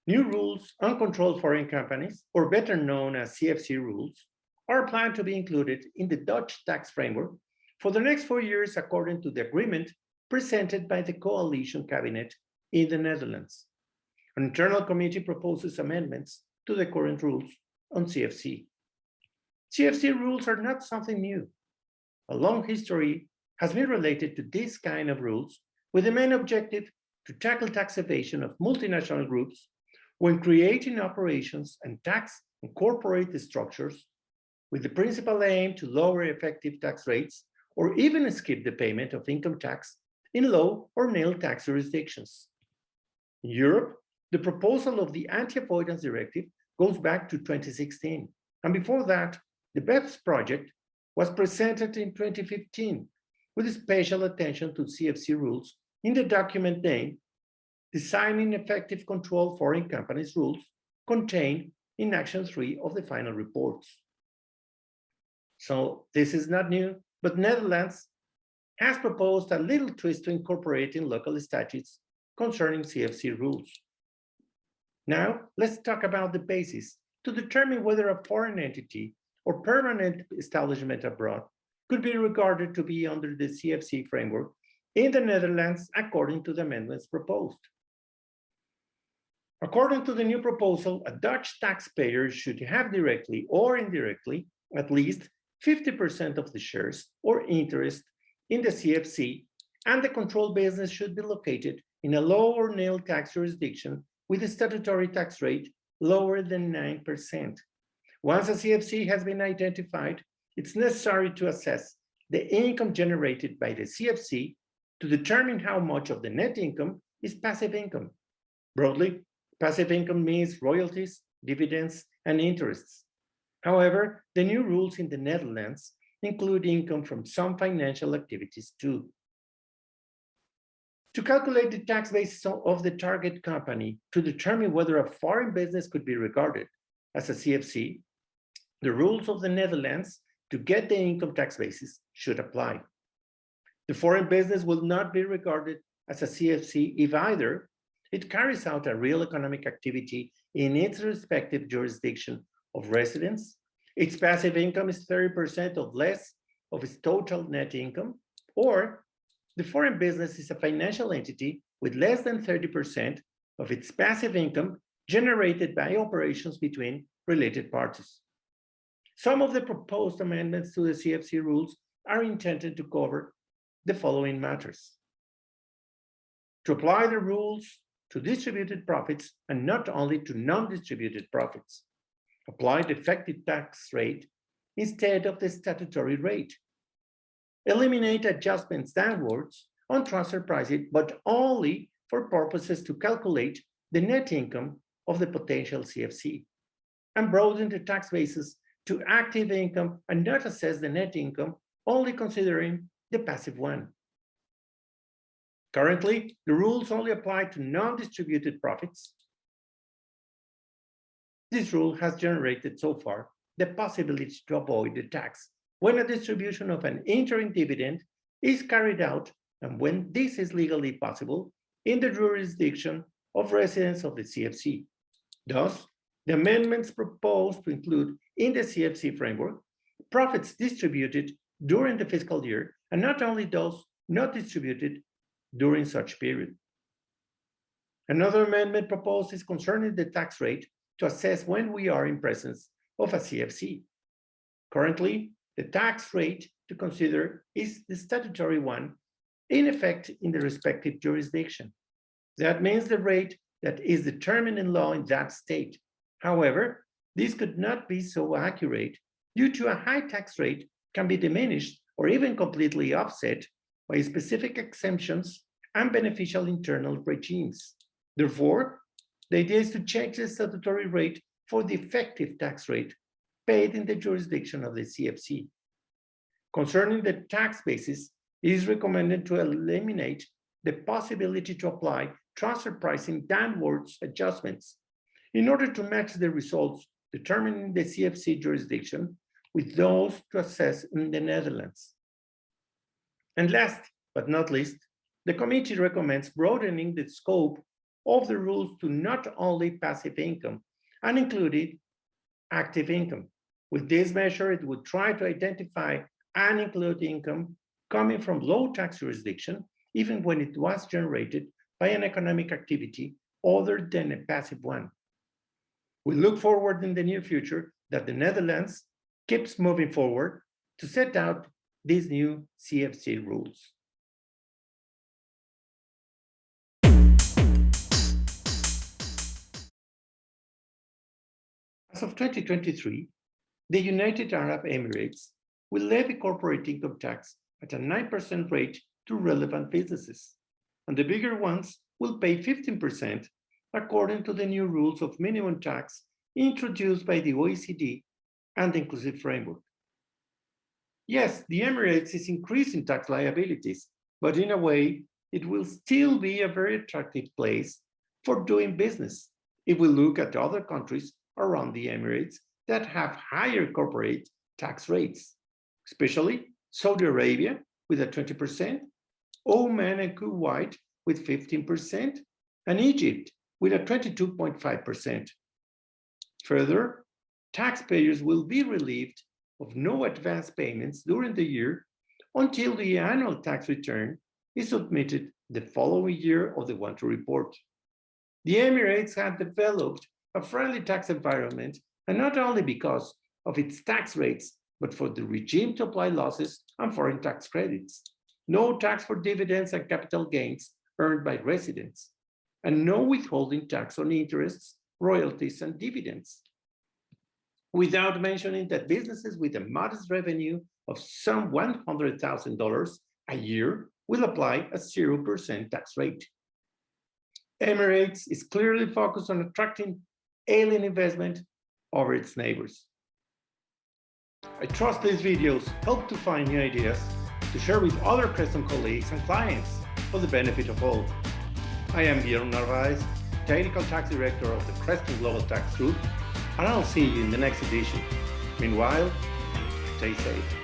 New rules on controlled foreign companies, or better known as CFC rules, are planned to be included in the Dutch tax framework for the next 4 years according to the agreement presented by the coalition cabinet in the Netherlands. An internal committee proposes amendments to the current rules on CFC. CFC rules are not something new. A long history has been related to this kind of rules with the main objective to tackle tax evasion of multinational groups when creating operations and tax and corporate structures with the principal aim to lower effective tax rates or even skip the payment of income tax in low or nil tax jurisdictions. In Europe, the proposal of the Anti-Avoidance Directive goes back to 2016, and before that, the BEPS project was presented in 2015 with special attention to CFC rules in the document named Designing Effective Control Foreign Companies Rules contained in Action 3 of the final reports. So this is not new, but Netherlands has proposed a little twist to incorporate in local statutes concerning CFC rules. Now, let's talk about the basis to determine whether a foreign entity or permanent establishment abroad could be regarded to be under the CFC framework in the Netherlands according to the amendments proposed. According to the new proposal, a Dutch taxpayer should have directly or indirectly at least 50% of the shares or interest in the CFC, and the controlled business should be located in a low or nil tax jurisdiction with a statutory tax rate lower than 9%. Once a CFC has been identified, it's necessary to assess the income generated by the CFC to determine how much of the net income is passive income. Broadly, passive income means royalties, dividends, and interests. However, the new rules in the Netherlands include income from some financial activities too. To calculate the tax basis of the target company to determine whether a foreign business could be regarded as a CFC, the rules of the Netherlands to get the income tax basis should apply. The foreign business will not be regarded as a CFC if either it carries out a real economic activity in its respective jurisdiction of residence, its passive income is 30% or less of its total net income, or the foreign business is a financial entity with less than 30% of its passive income generated by operations between related parties. Some of the proposed amendments to the CFC rules are intended to cover the following matters: to apply the rules to distributed profits and not only to non-distributed profits, apply the effective tax rate instead of the statutory rate, eliminate adjustments downwards on transfer pricing, but only for purposes to calculate the net income of the potential CFC, and broaden the tax basis to active income and not assess the net income, only considering the passive one. Currently, the rules only apply to non-distributed profits. This rule has generated so far the possibility to avoid the tax when a distribution of an interim dividend is carried out and when this is legally possible in the jurisdiction of residents of the CFC. Thus, the amendments proposed to include in the CFC framework profits distributed during the fiscal year and not only those not distributed during such period. Another amendment proposed is concerning the tax rate to assess when we are in presence of a CFC. Currently, the tax rate to consider is the statutory one in effect in the respective jurisdiction. That means the rate that is determined in law in that state. However, this could not be so accurate due to a high tax rate can be diminished or even completely offset by specific exemptions and beneficial internal regimes. Therefore, the idea is to change the statutory rate for the effective tax rate paid in the jurisdiction of the CFC. Concerning the tax basis, it is recommended to eliminate the possibility to apply transfer pricing downwards adjustments in order to match the results determined in the CFC jurisdiction with those to assess in the Netherlands. And last but not least, the committee recommends broadening the scope of the rules to not only passive income and included active income. With this measure, it would try to identify and include income coming from low tax jurisdiction, even when it was generated by an economic activity other than a passive one. We look forward in the near future that the Netherlands keeps moving forward to set out these new CFC rules. As of 2023, the United Arab Emirates will levy corporate income tax at a 9% rate to relevant businesses, and the bigger ones will pay 15% according to the new rules of minimum tax introduced by the OECD and the Inclusive Framework. Yes, the Emirates is increasing tax liabilities, but in a way, it will still be a very attractive place for doing business if we look at other countries around the Emirates that have higher corporate tax rates, especially Saudi Arabia with a 20%, Oman and Kuwait with 15%, and Egypt with a 22.5%. Further, taxpayers will be relieved of no advance payments during the year until the annual tax return is submitted the following year of the one to report. The Emirates have developed a friendly tax environment, and not only because of its tax rates, but for the regime to apply losses and foreign tax credits. No tax for dividends and capital gains earned by residents, and no withholding tax on interests, royalties, and dividends. Without mentioning that businesses with a modest revenue of some $100,000 a year will apply a 0% tax rate. Emirates is clearly focused on attracting alien investment over its neighbors. I trust these videos help to find new ideas to share with other Creston colleagues and clients for the benefit of all. I am Guillermo Narvaez, Technical Tax Director of the Creston Global Tax Group, and I'll see you in the next edition. Meanwhile, stay safe.